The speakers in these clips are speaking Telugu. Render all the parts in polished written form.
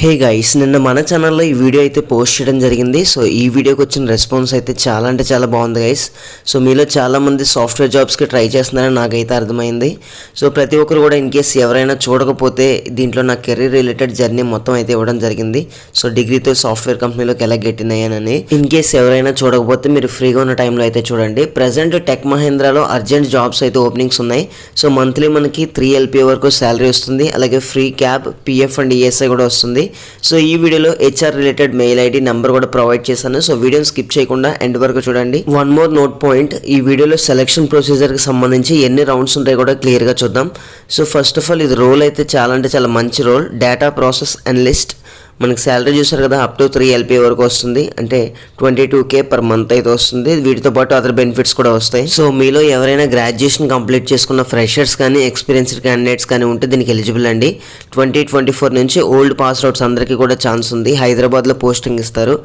హే గైస్, నిన్న మన ఛానల్లో ఈ వీడియో అయితే పోస్ట్ చేయడం జరిగింది. సో ఈ వీడియోకి వచ్చిన రెస్పాన్స్ అయితే చాలా అంటే చాలా బాగుంది గైస్. సో మీలో చాలామంది సాఫ్ట్వేర్ జాబ్స్కి ట్రై చేస్తున్నారని నాకైతే అర్థమైంది. సో ప్రతి ఒక్కరు కూడా ఇన్ కేస్ ఎవరైనా చూడకపోతే దీంట్లో నా కెరీర్ రిలేటెడ్ జర్నీ మొత్తం అయితే ఇవ్వడం జరిగింది. సో డిగ్రీతో సాఫ్ట్వేర్ కంపెనీలోకి ఎలా గెట్ ఇన్ అయ్యానని ఇన్ కేస్ ఎవరైనా చూడకపోతే మీరు ఫ్రీగా ఉన్న టైంలో అయితే చూడండి. ప్రజెంట్ టెక్ మహేంద్రాలో అర్జెంట్ జాబ్స్ అయితే ఓపెనింగ్స్ ఉన్నాయి. సో మంత్లీ మనకి 3 LPA వరకు శాలరీ వస్తుంది. అలాగే free cab, PF and ESI కూడా వస్తుంది. సో ఈ వీడియోలో HR related mail ID number కూడా ప్రొవైడ్ చేశాను. సో వీడియోని స్కిప్ చేయకుండా ఎండ్ వరకు చూడండి. వన్ మోర్ నోట్ పాయింట్, ఈ వీడియోలో సెలక్షన్ ప్రొసీజర్ కి సంబంధించి ఎన్ని రౌండ్స్ ఉంటాయో కూడా క్లియర్ గా చూద్దాం. సో ఫస్ట్ ఆఫ్ ఆల్ ఇది రోల్ అయితే చాలా అంటే చాలా మంచి రోల్, డేటా ప్రాసెస్ అనలిస్ట్. మనకి శాలరీ చూసారు కదా, అప్ టు 3 LPA వరకు వస్తుంది. అంటే 22K పర్ మంత్ అయితే వస్తుంది. వీటితో పాటు అదర్ బెనిఫిట్స్ కూడా వస్తాయి. సో మీలో ఎవరైనా గ్రాడ్యుయేషన్ కంప్లీట్ చేసుకున్న ఫ్రెషర్స్ కానీ ఎక్స్పీరియన్స్డ్ క్యాండిడేట్స్ కానీ ఉంటే దీనికి ఎలిజిబుల్ అండి. 2024 నుంచి ఓల్డ్ పాస్ అవుట్స్ అందరికీ కూడా ఛాన్స్ ఉంది. హైదరాబాద్లో పోస్టింగ్ ఇస్తారు.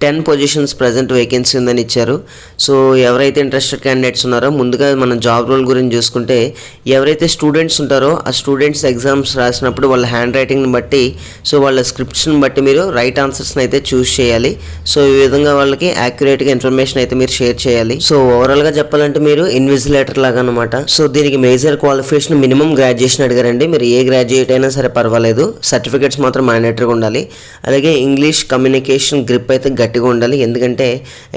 10 పొజిషన్స్ ప్రజెంట్ వేకెన్సీ ఉందని ఇచ్చారు. సో ఎవరైతే ఇంట్రెస్టెడ్ క్యాండిడేట్స్ ఉన్నారో ముందుగా మనం జాబ్ రోల్ గురించి చూసుకుంటే, ఎవరైతే స్టూడెంట్స్ ఉంటారో ఆ స్టూడెంట్స్ ఎగ్జామ్స్ రాసినప్పుడు వాళ్ళ హ్యాండ్ రైటింగ్ని బట్టి, సో వాళ్ళ స్క్రిప్ట్స్ని బట్టి మీరు రైట్ ఆన్సర్స్ని అయితే చూస్ చేయాలి. సో ఈ విధంగా వాళ్ళకి యాక్యురేట్గా ఇన్ఫర్మేషన్ అయితే మీరు షేర్ చేయాలి. సో ఓవరాల్గా చెప్పాలంటే మీరు ఇన్విజిలేటర్ లాగా అనమాట. సో దీనికి మేజర్ క్వాలిఫికేషన్ మినిమం గ్రాడ్యుయేషన్ అడిగారండి. మీరు ఏ గ్రాడ్యుయేట్ అయినా సరే పర్వాలేదు, సర్టిఫికేట్స్ మాత్రం మ్యాండేటరీగా ఉండాలి. అలాగే ఇంగ్లీష్ కమ్యూనికేషన్ గ్రిప్ అయితే గట్టిగా ఉండాలి, ఎందుకంటే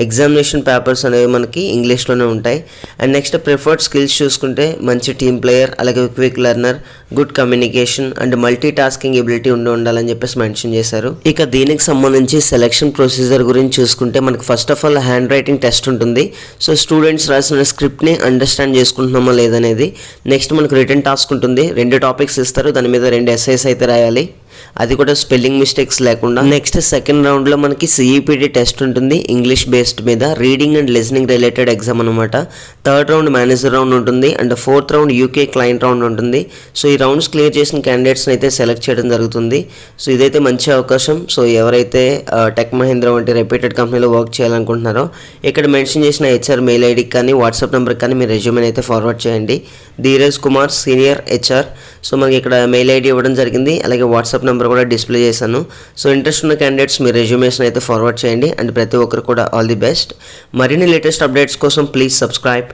ఎగ్జామినేషన్ పేపర్స్ అనేవి మనకి ఇంగ్లీష్లోనే ఉంటాయి. అండ్ నెక్స్ట్ ప్రిఫర్డ్ స్కిల్స్ చూసుకుంటే మంచి టీమ్ ప్లేయర్, అలాగే quick learner, good communication and multi tasking ability ఉండాలని చెప్పేసి మెన్షన్ చేశారు. ఇక దీనికి సంబంధించి సెలక్షన్ ప్రొసీజర్ గురించి చూసుకుంటే మనకి first of all hand writing test ఉంటుంది. సో స్టూడెంట్స్ రాసిన స్క్రిప్ట్ని అండర్స్టాండ్ చేసుకుంటున్నామా లేదనేది. నెక్స్ట్ మనకు రిటర్న్ టాస్క్ ఉంటుంది. 2 టాపిక్స్ ఇస్తారు, దాని మీద 2 essays అయితే రాయాలి, అది కూడా స్పెల్లింగ్ మిస్టేక్స్ లేకుండా. నెక్స్ట్ సెకండ్ రౌండ్లో మనకి CEPT టెస్ట్ ఉంటుంది, ఇంగ్లీష్ బేస్డ్ మీద, reading and listening related exam అనమాట. థర్డ్ రౌండ్ మేనేజర్ రౌండ్ ఉంటుంది. And fourth round UK client round ఉంటుంది. సో ఈ రౌండ్స్ క్లియర్ చేసిన క్యాండిడేట్స్ని అయితే సెలెక్ట్ చేయడం జరుగుతుంది. సో ఇదైతే మంచి అవకాశం. సో ఎవరైతే టెక్ మహేంద్ర వంటి రెప్యూటెడ్ కంపెనీలో వర్క్ చేయాలనుకుంటున్నారో ఇక్కడ మెన్షన్ చేసిన HR మెయిల్ ఐడికి కానీ వాట్సాప్ నెంబర్కి కానీ మీరు రెజ్యూమెని అయితే ఫార్వర్డ్ చేయండి. Dheeraj Kumar, senior HR. So మనకి ఇక్కడ మెయిల్ ID ఇవ్వడం జరిగింది, అలాగే వాట్సాప్ నెంబర్ కూడా డిస్ప్లే చేశాను. సో ఇంట్రెస్ట్ ఉన్న క్యాండిడేట్స్ మీ రెజ్యూమేషన్ అయితే ఫార్వర్డ్ చేయండి. అండ్ ప్రతి ఒక్కరు కూడా ఆల్ ది బెస్ట్. మరిన్ని లేటెస్ట్ అప్డేట్స్ కోసం ప్లీజ్ సబ్స్క్రైబ్.